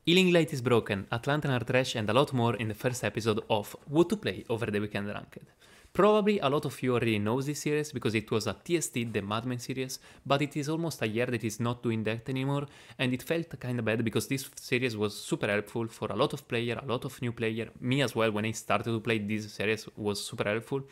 Healing Light is broken, Atlantan are trash, and a lot more in the first episode of What to Play over the Weekend Ranked. Probably a lot of you already knows this series because it was a TST, the Madman series, but it is almost a year that is not doing that anymore, and it felt kinda bad because this series was super helpful for a lot of player, a lot of new player. Me as well, when I started to play this series, was super helpful.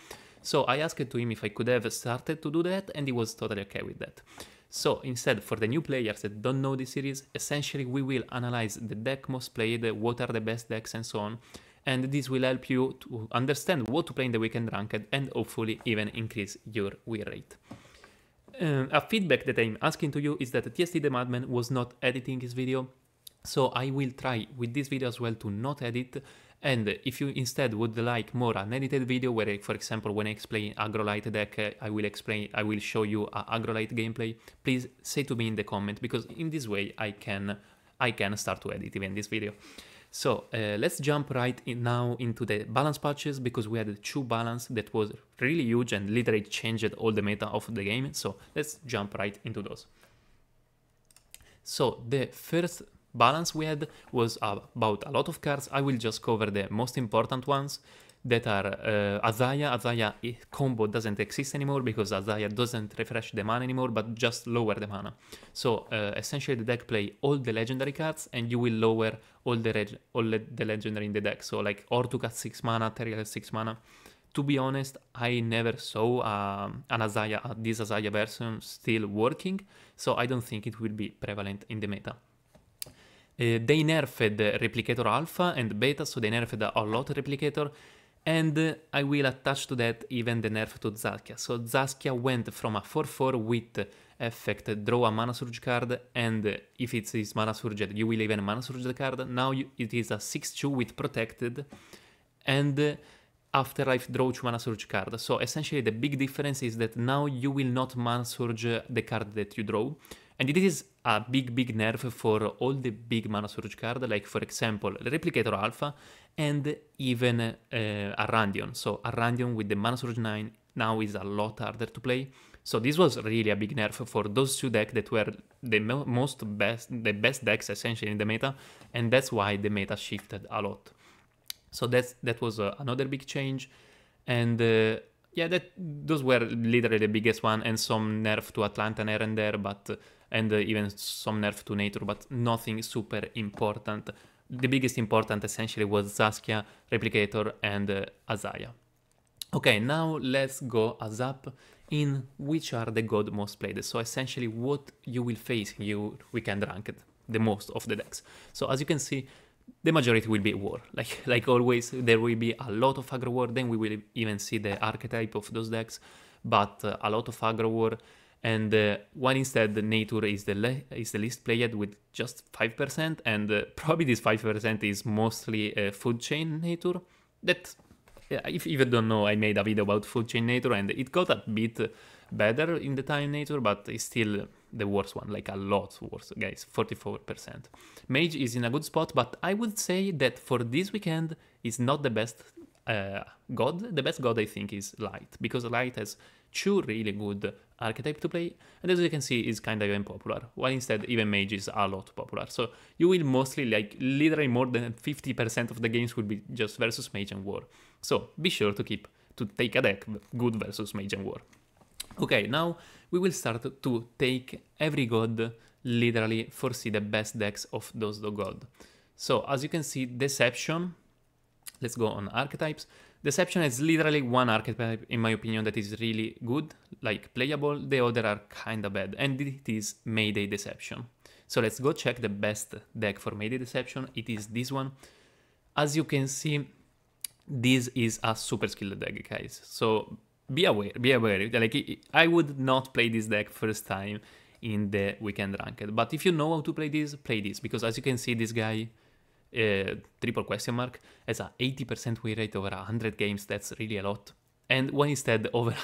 So I asked to him if I could have started to do that, and he was totally okay with that. So instead, for the new players that don't know this series, essentially we will analyze the deck most played, what are the best decks and so on, and this will help you to understand what to play in the Weekend Ranked and hopefully even increase your win rate. A feedback that I'm asking to you is that TST the Madman was not editing his video, so I will try with this video as well to not edit. And if you instead would like more an edited video where, for example, when I explain Agrolite deck, I will show you a Agrolite gameplay, please say to me in the comment, because in this way I can start to edit even this video. So let's jump right in now into the balance patches, because we had 2 balance that was really huge and literally changed all the meta of the game. So let's jump right into those. So the first balance we had was about a lot of cards. I will just cover the most important ones that are Azaya. Azaya combo doesn't exist anymore because Azaya doesn't refresh the mana anymore, but just lower the mana. So essentially the deck play all the legendary cards and you will lower all the legendary in the deck. So like Ortuk at 6 mana, Teriel at 6 mana. To be honest, I never saw this Azaya version still working, so I don't think it will be prevalent in the meta. They nerfed Replicator Alpha and Beta, so they nerfed a lot of Replicator, and I will attach to that even the nerf to Zaskia. So Zaskia went from a 4-4 with effect draw a Mana Surge card, and if it is Mana Surged, you will even Mana Surge the card. Now it is a 6-2 with Protected, and Afterlife draw 2 Mana Surge card. So essentially the big difference is that now you will not Mana Surge the card that you draw. And it is a big nerf for all the big Mana Surge cards, like for example Replicator Alpha and even Arandion. So Arandion with the Mana Surge 9 now is a lot harder to play. So this was really a big nerf for those 2 decks that were the best decks essentially in the meta, and that's why the meta shifted a lot. So that was another big change, and yeah, those were literally the biggest one, and some nerf to Atlantan here and there, but and even some nerf to Nature, but nothing super important. The biggest important essentially was Zaskia, Replicator, and Azaya. Okay, now let's go as up in which are the god most played. So essentially what you will face in your Weekend Ranked, the most of the decks. So as you can see, the majority will be war. Like always, there will be a lot of aggro war, then we will even see the archetype of those decks, but a lot of aggro war. And one instead, the Nature is the least played with just 5%, and probably this 5% is mostly Food Chain Nature. That, if you even don't know, I made a video about Food Chain Nature, and it got a bit better in the time Nature, but it's still the worst one, like a lot worse, guys, 44%. Mage is in a good spot, but I would say that for this weekend is not the best god. The best god I think is Light, because Light has 2 really good archetype to play, and as you can see is kind of even popular, while instead even Mage is a lot popular. So you will mostly, like literally more than 50% of the games will be just versus Mage and War. So be sure to take a deck good versus Mage and War. Okay, now we will start to take every god, literally foresee the best decks of those god. So as you can see, Deception, let's go on archetypes. Deception is literally one archetype, in my opinion, that is really good, like playable. The other are kinda bad, and it is Mayday Deception. So let's go check the best deck for Mayday Deception. It is this one. As you can see, this is a super skilled deck, guys. So be aware. Like, I would not play this deck first time in the Weekend Ranked, but if you know how to play this, because as you can see, this guy, triple question mark, has a 80% win rate over 100 games. That's really a lot. And when instead over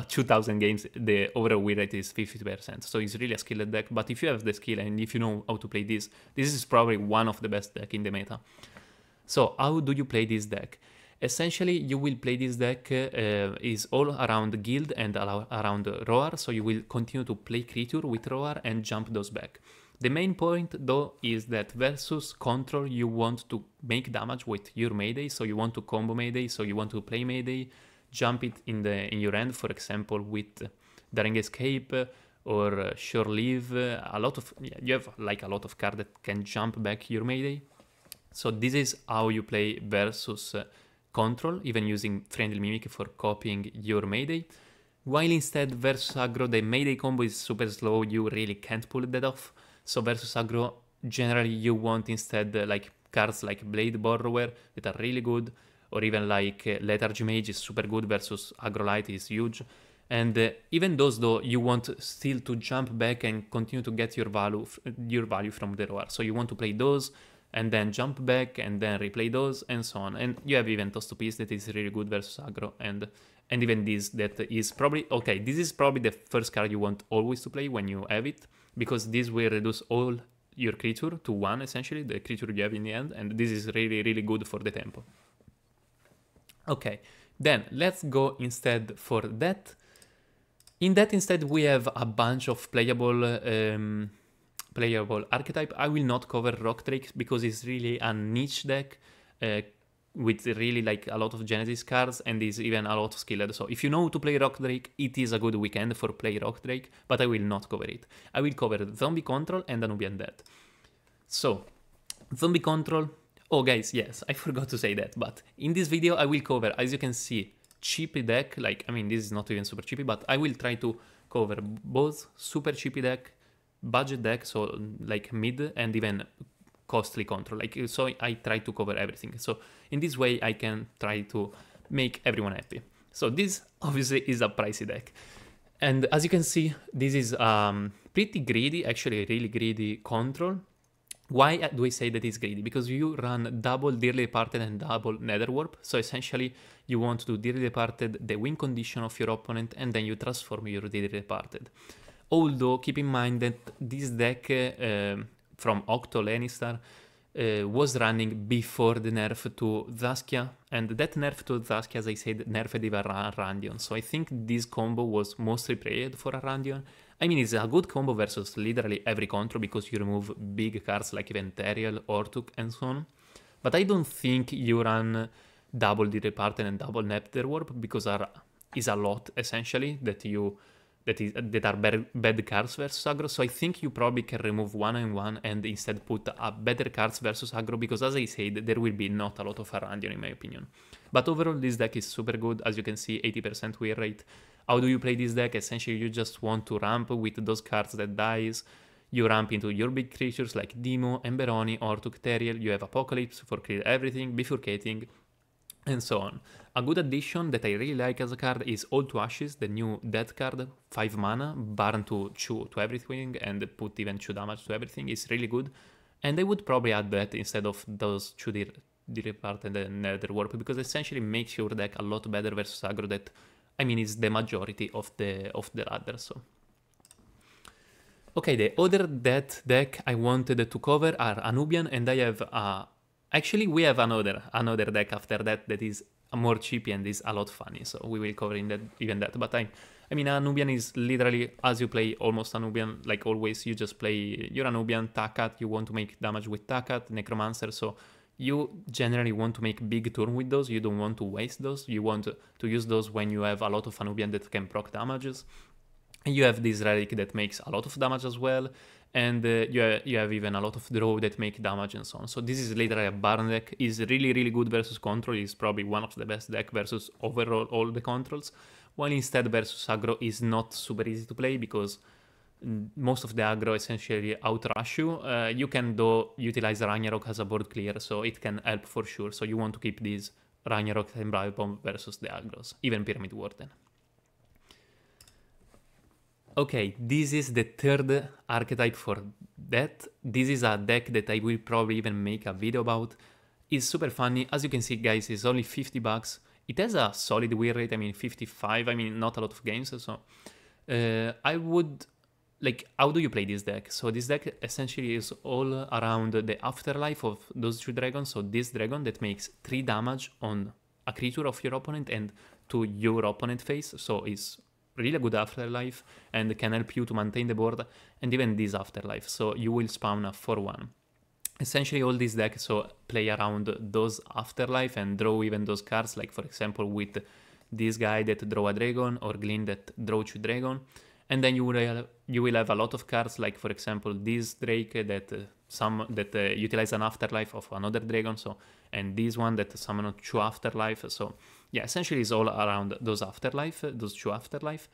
2000 games, the overall win rate is 50%. So it's really a skilled deck. But if you have the skill and if you know how to play this is probably one of the best deck in the meta. So how do you play this deck? Essentially, you will play this deck is all around guild and around roar. So you will continue to play creature with roar and jump those back. The main point though is that versus control you want to make damage with your Mayday, so you want to combo Mayday, so you want to play Mayday, jump it in your end, for example with Daring Escape or Sure Leave. You have like a lot of cards that can jump back your Mayday. So this is how you play versus control, even using Friendly Mimic for copying your Mayday. While instead versus aggro, the Mayday combo is super slow, you really can't pull that off. So versus aggro, generally you want instead like cards like Blade Borrower that are really good, or even like Lethargy Mage is super good versus aggro light is huge. And even those though, you want still to jump back and continue to get your value from the ROR. So you want to play those and then jump back and then replay those and so on. And you have even Tostopiece that is really good versus aggro, and even this that is probably, okay, this is probably the first card you want always to play when you have it, because this will reduce all your creature to 1 essentially, the creature you have in the end, and this is really, really good for the tempo. Okay, then let's go instead for that. In that instead we have a bunch of playable archetype. I will not cover Rock Drake because it's really a niche deck with really like a lot of Genesis cards and is even a lot of skilled. So if you know to play Rock Drake, it is a good weekend for play Rock Drake, but I will not cover it. I will cover Zombie Control and Anubian Death. So, Zombie Control, oh guys, yes, I forgot to say that, but in this video I will cover, as you can see, cheapy deck, like, I mean, this is not even super cheapy, but I will try to cover both super cheapy deck, budget deck, so like mid, and even costly control, like, so I try to cover everything. So in this way I can try to make everyone happy. So this obviously is a pricey deck, and as you can see, this is pretty greedy, actually really greedy control. Why do I say that it's greedy? Because you run double Dearly Departed and double Netherwarp, so essentially you want to Dearly Departed the win condition of your opponent, and then you transform your Dearly Departed. Although keep in mind that this deck from Octo Lannister was running before the nerf to Zaskia, and that nerf to Zaskia, as I said, nerfed even Randion. So I think this combo was mostly played for a Randion. I mean, it's a good combo versus literally every control because you remove big cards like Eventarial, Ortuk, and so on. But I don't think you run double the Departed and double Netherwarp because is a lot essentially that are bad cards versus aggro. So I think you probably can remove one and one and instead put a better cards versus aggro, because as I said, there will be not a lot of Arandion in my opinion. But overall this deck is super good. As you can see, 80% win rate. How do you play this deck? Essentially you just want to ramp with those cards that dies. You ramp into your big creatures like Demo, Emberoni, Ortuk, Teriel. You have Apocalypse for clear everything, Bifurcating, and so on. A good addition that I really like as a card is All to Ashes, the new death card, 5 mana, burn to everything and put even 2 damage to everything. Is really good, and I would probably add that instead of those 2 Departed and Netherwarp, because essentially makes your deck a lot better versus aggro that, I mean, is the majority of the ladder. So okay, the other death deck I wanted to cover are Anubian, and I have actually we have another deck after that is more cheapy and is a lot funny, so we will cover even that. But I mean, Anubian is literally, as you play almost Anubian, like always, you just play your Anubian, Takat, you want to make damage with Takat, Necromancer, so you generally want to make big turn with those, you don't want to waste those, you want to use those when you have a lot of Anubian that can proc damages. And you have this relic that makes a lot of damage as well, and you have even a lot of draw that make damage and so on. So this is literally a Barn deck. Is really, really good versus control. Is probably one of the best deck versus overall all the controls. While instead versus aggro is not super easy to play because most of the aggro essentially outrush you. You can though utilize Ragnarok as a board clear, so it can help for sure. So you want to keep these Ragnarok and Brave Bomb versus the aggros, even Pyramid Warden. Okay, this is the third archetype for that. This is a deck that I will probably even make a video about. It's super funny. As you can see, guys, it's only 50 bucks. It has a solid win rate, I mean 55, I mean not a lot of games, so I would, like, how do you play this deck? So this deck essentially is all around the afterlife of those 2 dragons. So this dragon that makes 3 damage on a creature of your opponent and to your opponent face, so it's really good afterlife and can help you to maintain the board, and even this afterlife, so you will spawn a 4-1. Essentially all these decks so play around those afterlife and draw even those cards, like for example with this guy that draw a dragon, or Glyn that draw 2 dragon, and then you will have a lot of cards, like for example this Drake that utilize an afterlife of another dragon, so, and this one that summon 2 afterlife. So yeah, essentially it's all around those afterlife, those 2 afterlife.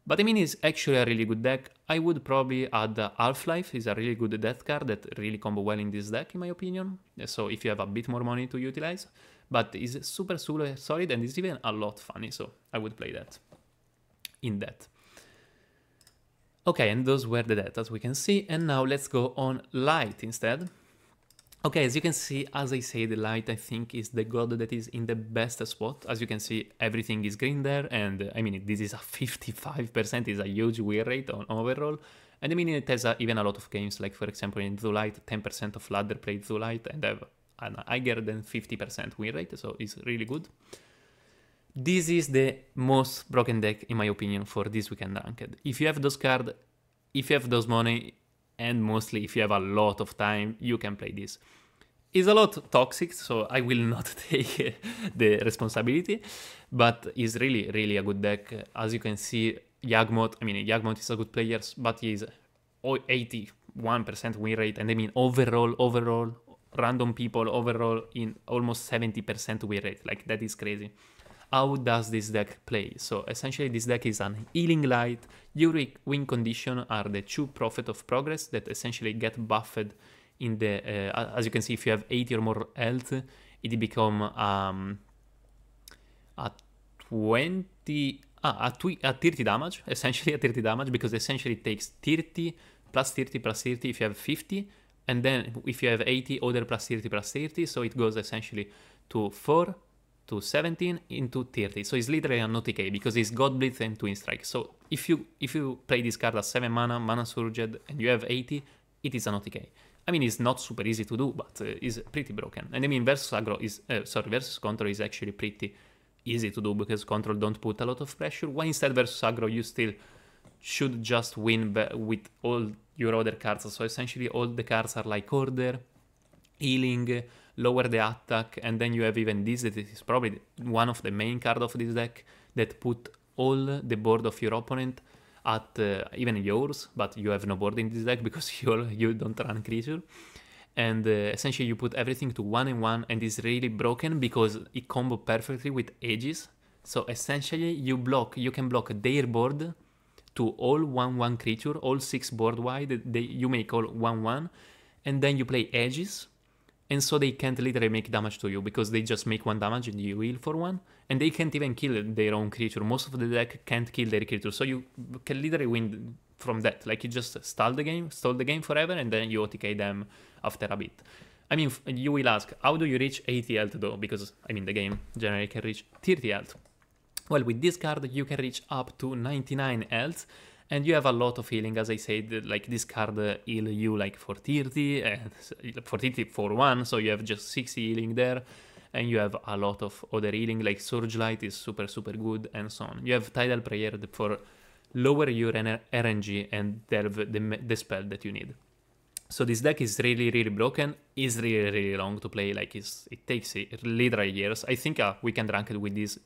But I mean, it's actually a really good deck. I would probably add Half-Life, is a really good death card that really combo well in this deck, in my opinion. So if you have a bit more money to utilize. But it's super solid, and it's even a lot funny, so I would play that. In that. Okay, and those were the decks, as we can see. And now let's go on Light instead. Okay, as you can see, as I say, the Light I think is the god that is in the best spot. As you can see, everything is green there, and I mean, this is a 55%, is a huge win rate on overall. And I mean, it has even a lot of games, like for example in Zoo Light, 10% of ladder played Zoo Light and have an higher than 50% win rate, so it's really good. This is the most broken deck, in my opinion, for this weekend ranked. If you have those cards, if you have those money, and mostly if you have a lot of time, you can play this. It's a lot toxic, so I will not take the responsibility, but it's really, really a good deck. As you can see, Yawgmoth, I mean, Yawgmoth is a good player, but he's 81% win rate, and I mean, overall, random people overall in almost 70% win rate. Like, that is crazy. How does this deck play? So essentially this deck is an healing light. Your win condition are the 2 Prophet of Progress that essentially get buffed in the, as you can see, if you have 80 or more health, it become a 30 damage, essentially a 30 damage, because essentially it takes 30 plus 30 plus 30 if you have 50, and then if you have 80, other plus 30 plus 30, so it goes essentially to 4, to 17 into 30, so it's literally an OTK because it's God Blitz and Twin Strike. So if you play this card as 7 mana surged, and you have 80, it is an OTK. I mean, it's not super easy to do, but it's pretty broken. And I mean, versus aggro is versus control is actually pretty easy to do because control don't put a lot of pressure. While instead versus aggro, you still should just win with all your other cards. So essentially, all the cards are like order, healing, lower the attack, and then you have even this that is probably one of the main cards of this deck that put all the board of your opponent at even yours, but you have no board in this deck because you don't run creature. And essentially you put everything to 1 and 1, and it's really broken because it combo perfectly with Aegis. So essentially you can block their board to all 1/1 creature, all 6 board wide, you make all 1/1, and then you play Aegis. And so they can't literally make damage to you because they just make 1 damage and you heal for 1. And they can't even kill their own creature. Most of the deck can't kill their creature. So you can literally win from that. Like you just stall the game forever, and then you OTK them after a bit. I mean, you will ask, how do you reach 80 health though? Because, I mean, the game generally can reach 30 health. Well, with this card, you can reach up to 99 health. And you have a lot of healing, as I said, like this card heal you like for 30, and for 30 for 1, so you have just 60 healing there, and you have a lot of other healing, like Surge Light is super good, and so on. You have Tidal Prayer for lower your RNG and delve the spell that you need. So this deck is really broken, is really long to play, like it takes literally years. I think we can rank it with this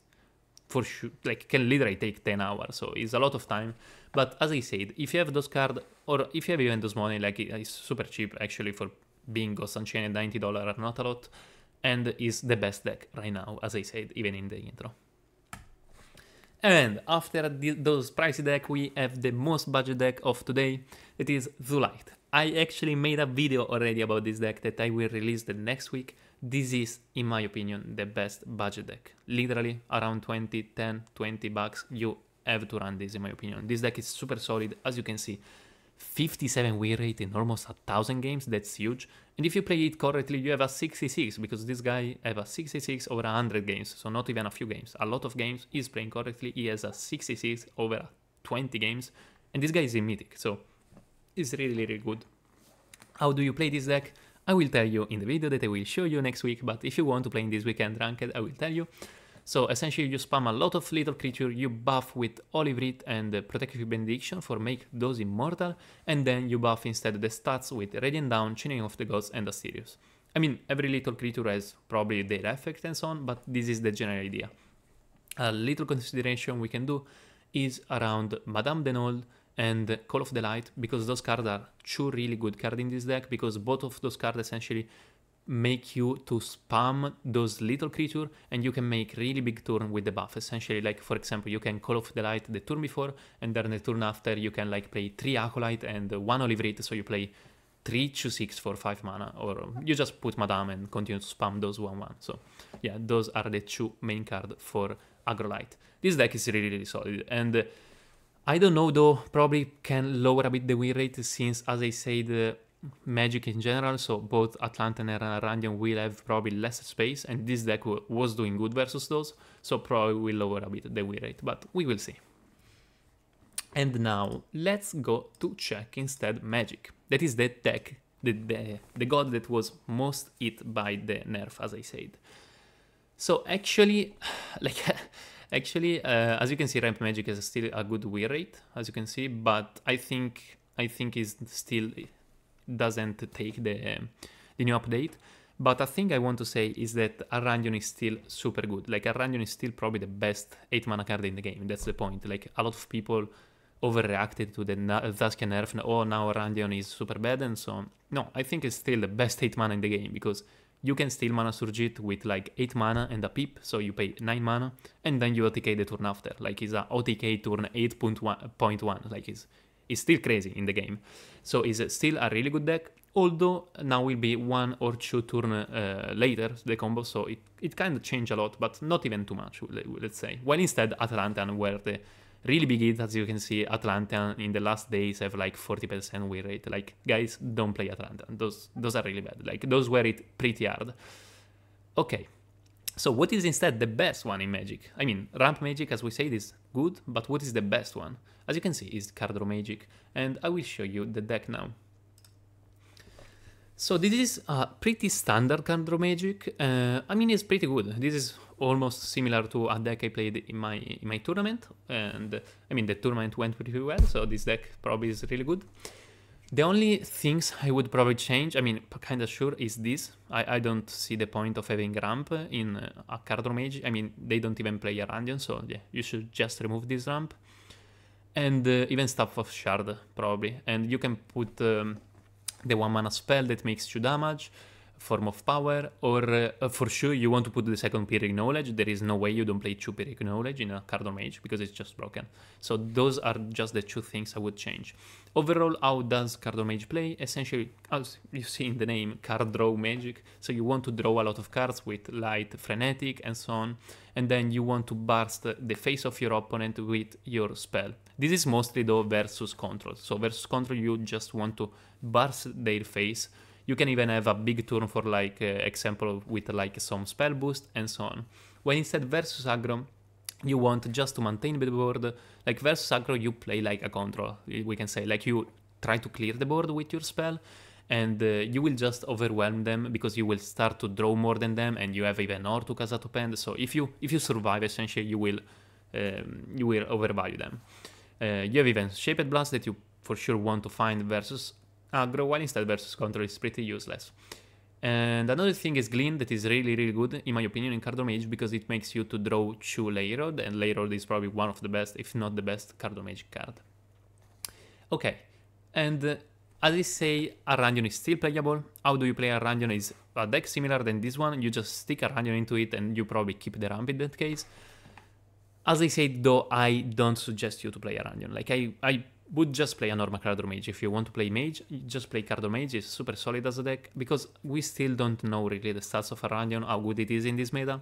for sure, like can literally take 10 hours, so it's a lot of time. But as I said, if you have those cards, or if you have even those money, like it's super cheap actually for being Gods Unchained, $90 are not a lot, and is the best deck right now, as I said, even in the intro. And after those pricey deck, we have the most budget deck of today, it is Zoo Light. I actually made a video already about this deck that I will release the next week. This is, in my opinion, the best budget deck. Literally around 20 bucks, you have to run this, in my opinion. This deck is super solid, as you can see. 57 win rate in almost 1,000 games, that's huge. And if you play it correctly, you have a 66, because this guy have a 66 over 100 games, so not even a few games. A lot of games, he's playing correctly, he has a 66 over 20 games, and this guy is in Mythic, so it's really good. How do you play this deck? I will tell you in the video that I will show you next week, but if you want to play in this weekend ranked, I will tell you. So essentially you spam a lot of little creature, you buff with Olive Wreath and Protective Benediction for make those immortal, and then you buff instead the stats with Radiant Dawn, Chaining of the Gods, and Asterius. I mean, every little creature has probably their effect and so on, but this is the general idea. A little consideration we can do is around Madame Denol and Call of the Light, because those cards are two really good cards in this deck, because both of those cards essentially make you to spam those little creature, and you can make really big turn with the buff. Essentially, like for example, you can Call of the Light the turn before, and then the turn after you can like play 3 Acolyte and 1 Olive Wreath, so you play 3 2/6 for 5 mana, or you just put Madame and continue to spam those 1/1. So yeah, those are the two main cards for Agrolite. This deck is really, really solid, and I don't know though, probably can lower a bit the win rate, since as I said, Magic in general, so both Atlantean and Arandian will have probably less space, and this deck was doing good versus those, so probably will lower a bit the win rate, but we will see. And now let's go to check instead Magic. That is the deck, the god that was most hit by the nerf, as I said. So actually, as you can see, Ramp Magic is still a good win rate, as you can see, but I think is still doesn't take the new update. But a thing I want to say is that Arandion is still super good. Like, Arandion is still probably the best 8 mana card in the game. That's the point. Like, a lot of people overreacted to the Zaskia nerf. Oh, now Arandion is super bad and so on. No, I think it's still the best 8 mana in the game, because you can steal Mana Surge it with like 8 mana and a pip, so you pay 9 mana, and then you OTK the turn after. Like, it's a OTK turn 8.1, like it's still crazy in the game. So it's still a really good deck, although now will be 1 or 2 turn later, the combo, so it kind of changed a lot, but not even too much, let's say. While instead Atlantean were the really big hit. As you can see, Atlantean in the last days have like 40% win rate. Like, guys, don't play Atlantean. Those are really bad. Like, those were it pretty hard. Okay, so what is instead the best one in Magic? I mean, Ramp Magic, as we said, is good, but what is the best one? As you can see, is Card Draw Magic, and I will show you the deck now. So this is a pretty standard Card Draw Magic. I mean, it's pretty good. This is almost similar to a deck I played in my tournament, and I mean, the tournament went pretty well, so this deck probably is really good. The only things I would probably change, I mean, kind of sure, is this. I don't see the point of having ramp in a Card Draw Magic. I mean, they don't even play Arandion, so yeah, you should just remove this ramp. And even Staff of Shard, probably. And you can put the 1 mana spell that makes 2 damage, Form of Power, or for sure you want to put the second Pyrrhic Knowledge. There is no way you don't play 2 Pyrrhic Knowledge in a Card Draw Mage, because it's just broken. So those are just the 2 things I would change. Overall, how does Card Draw Mage play? Essentially, as you see in the name, Card Draw Magic. So you want to draw a lot of cards with Light, Frenetic, and so on. And then you want to burst the face of your opponent with your spell. This is mostly though versus control. So versus control, you just want to burst their face. You can even have a big turn for, like, example with like some spell boost and so on. When instead versus aggro, you want just to maintain the board. Like, versus aggro, you play like a control, we can say. Like, you try to clear the board with your spell, and you will just overwhelm them, because you will start to draw more than them, and you have even Ortu as a top end. So if you survive, essentially, you will overvalue them. You have even Shaped Blast that you for sure want to find versus aggro, while instead versus control is pretty useless. And another thing is Glean, that is really, really good, in my opinion, in Card Draw Mage, because it makes you to draw 2 Layrod, and Layrod is probably one of the best, if not the best, Card Draw Mage card. Okay, and as I say, Arandion is still playable. How do you play Arandion? Is a deck similar than this one. You just stick Arandion into it, and you probably keep the ramp in that case. As I said, though, I don't suggest you to play Arandion. Like, I would just play a normal Card Draw Mage. If you want to play Mage, just play Card Draw Mage. It's super solid as a deck, because we still don't know really the stats of Arandion, how good it is in this meta.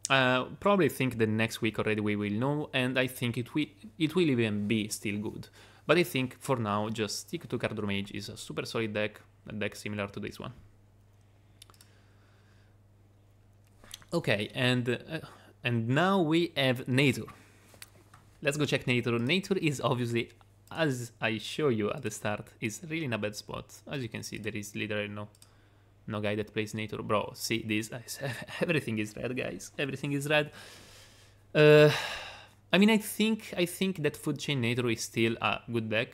Probably think the next week already we will know, and I think it will even be still good. But I think for now, just stick to Card Draw Mage. Is a super solid deck, a deck similar to this one. Okay, and now we have Nature. Let's go check Nature. Nature is obviously, as I show you at the start, is really in a bad spot. As you can see, there is literally no guy that plays nature. Bro, see this? Everything is red, guys. Everything is red. I mean, I think that Food Chain Nature is still a good deck.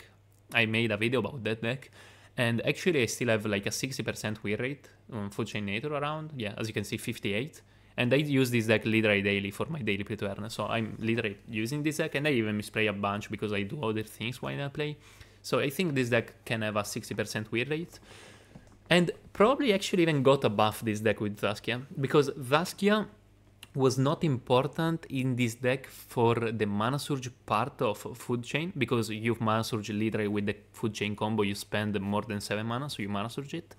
I made a video about that deck, and actually I still have like a 60% win rate on Food Chain Nature around. Yeah, as you can see, 58. And I use this deck literally daily for my daily play to earn. So I'm literally using this deck, and I even misplay a bunch because I do other things while I play. So I think this deck can have a 60% win rate. And probably actually even got a buff this deck with Zaskia, because Zaskia was not important in this deck for the Mana Surge part of Food Chain, because you Mana Surge literally with the Food Chain combo, you spend more than 7 mana, so you Mana Surge it.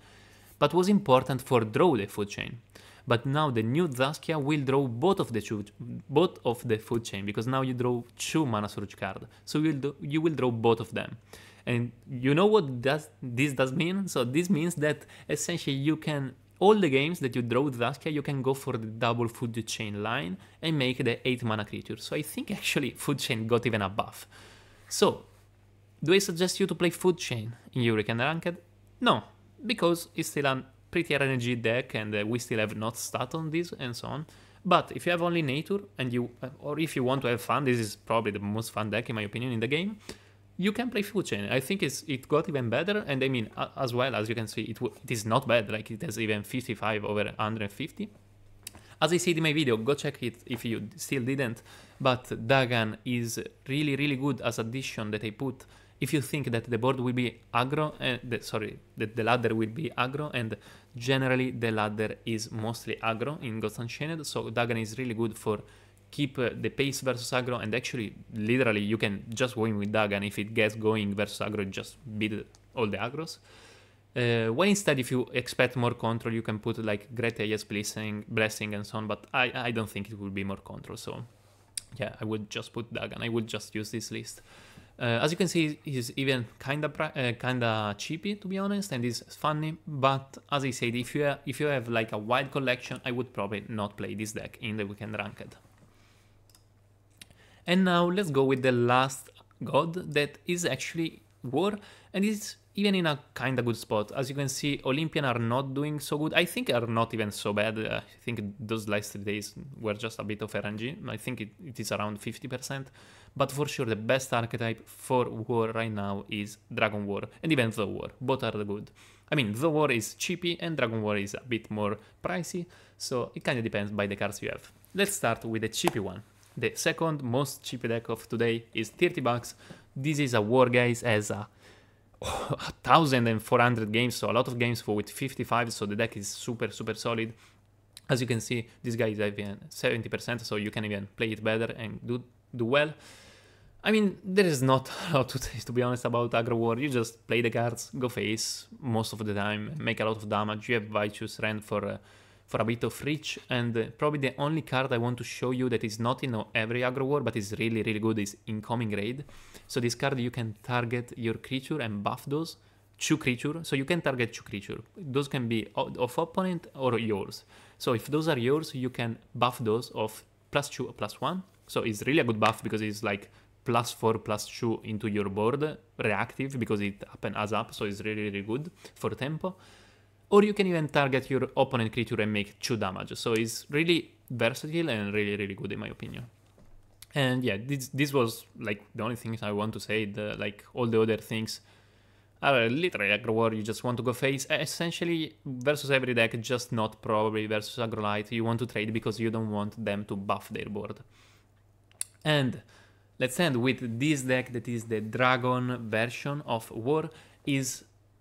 But was important for draw the Food Chain. But now the new Zaskia will draw both of the Food Chain, because now you draw 2 Mana Surge cards, so you will draw both of them. And you know what this does mean? So this means that essentially you can, all the games that you draw with Zaskia, you can go for the double Food Chain line and make the 8 mana creature. So I think actually Food Chain got even a buff. So, do I suggest you to play Food Chain in Hurricane Ranked? No, because it's still a pretty RNG deck, and we still have not stat on this and so on. But if you have only Nature, and or if you want to have fun, this is probably the most fun deck in my opinion in the game, you can play Food Chain. I think it got even better, and I mean, as well, as you can see, it is not bad, like it has even 55 over 150. As I said in my video, go check it if you still didn't, but Dagan is really, really good as addition that I put if you think that the board will be aggro, that the ladder will be aggro, and generally the ladder is mostly aggro in Gods Unchained, so Dagan is really good for keep the pace versus aggro, and actually, literally, you can just go in with Dagan. If it gets going versus aggro, just beat all the aggros. When instead, if you expect more control, you can put like Great Aya's Blessing and so on, but I don't think it will be more control, so yeah, I would just put Dagan. I would just use this list. As you can see, he's even kinda cheapy, to be honest, and is funny, but as I said, if you have like a wide collection, I would probably not play this deck in the Weekend Ranked. And now let's go with the last god that is actually War, and it's even in a kinda good spot. As you can see, Olympian are not doing so good. I think are not even so bad. I think those last 3 days were just a bit of RNG. I think it is around 50%. But for sure, the best archetype for War right now is Dragon War, and even The War. Both are good. I mean, The War is cheapy, and Dragon War is a bit more pricey, so it kinda depends by the cards you have. Let's start with the cheapy one. The second most cheap deck of today is 30 bucks. This is a War, guys, as a 1,400 games, so a lot of games for with 55, so the deck is super, super solid. As you can see, this guy is even 70%, so you can even play it better and do well. I mean, there is not a lot to say, to be honest, about Aggro War. You just play the cards, go face most of the time, make a lot of damage. You have Vighteous Rend for a bit of reach, and probably the only card I want to show you that is not in every Aggro War, but is really, really good, is Incoming Raid. So this card, you can target your creature and buff those 2 creature. So you can target 2 creature. Those can be of opponent or yours. So if those are yours, you can buff those of +2 or +1. So it's really a good buff because it's like +4 +2 into your board, reactive, because it up and adds up, so it's really, really good for tempo. Or you can even target your opponent creature and make 2 damage. So it's really versatile and really, really good in my opinion. And yeah, this was like the only things I want to say. Like all the other things are literally Aggro War. You just want to go face. Essentially versus every deck, just not probably versus Aggro Light. You want to trade because you don't want them to buff their board. And let's end with this deck that is the Dragon version of War.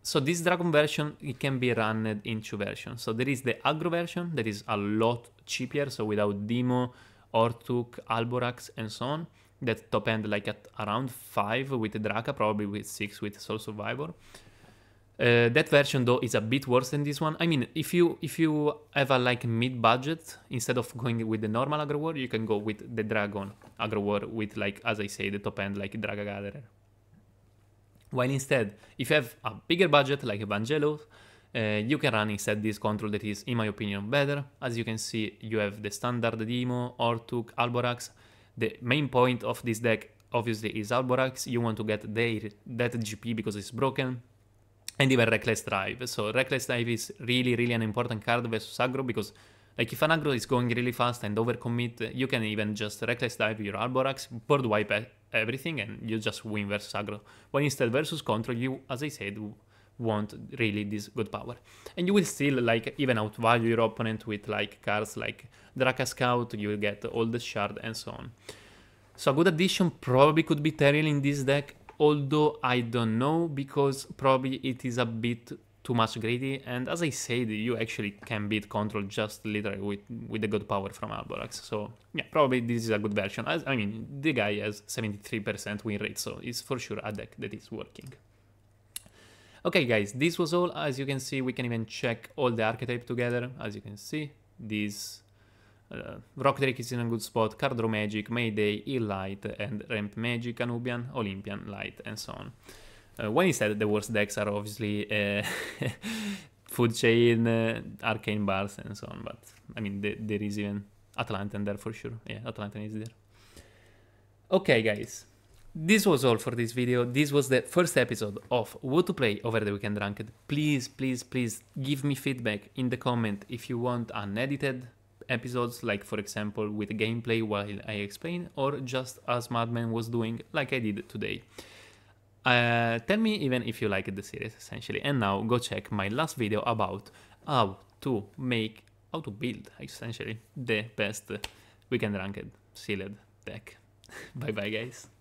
So this Dragon version, it can be run in 2 versions. So there is the Aggro version that is a lot cheaper, so without Demo, Ortuk, Alborax, and so on. That top end like at around 5 with the Draka, probably with 6 with Soul Survivor. That version though is a bit worse than this one. I mean, if you have a like mid-budget, instead of going with the normal Aggro War, you can go with the Dragon Aggro War with, like, as I say, the top end like Draga Gatherer. While instead, if you have a bigger budget like Evangelos, you can run instead this control that is, in my opinion, better. As you can see, you have the standard Demo, Ortuk, Alborax. The main point of this deck, obviously, is Alborax. You want to get that GP because it's broken. and even Reckless Drive. So Reckless Drive is really an important card versus aggro, because like if an aggro is going really fast and overcommit, you can even just Reckless Dive your Alborax, board wipe everything, and you just win versus aggro. When instead versus control, you, as I said, want really this good power. And you will still like even outvalue your opponent with like cards like Draka Scout, you will get all the shard and so on. So a good addition probably could be Terriel in this deck, although I don't know, because probably it is a bit too much greedy, and as I said, you actually can beat control just literally with the good power from Alborax. So yeah, probably this is a good version. I mean, the guy has 73% win rate, so it's for sure a deck that is working. Okay guys, this was all. As you can see, we can even check all the archetype together. As you can see, this Rock Drake is in a good spot, Card Draw Magic, Mayday, Heal Light, and Ramp Magic, Anubian, Olympian, Light, and so on. When instead the worst decks are obviously Food Chain, Arcane Bars, and so on, but I mean there is even Atlantean there for sure. Yeah, Atlantean is there. Okay guys, this was all for this video. This was the first episode of What to Play Over the Weekend Ranked. Please give me feedback in the comment if you want unedited episodes, like for example with gameplay while I explain, or just as Madman was doing like I did today. Tell me even if you liked the series, essentially. And now go check my last video about how to build essentially the best weekend ranked sealed deck. Bye bye guys.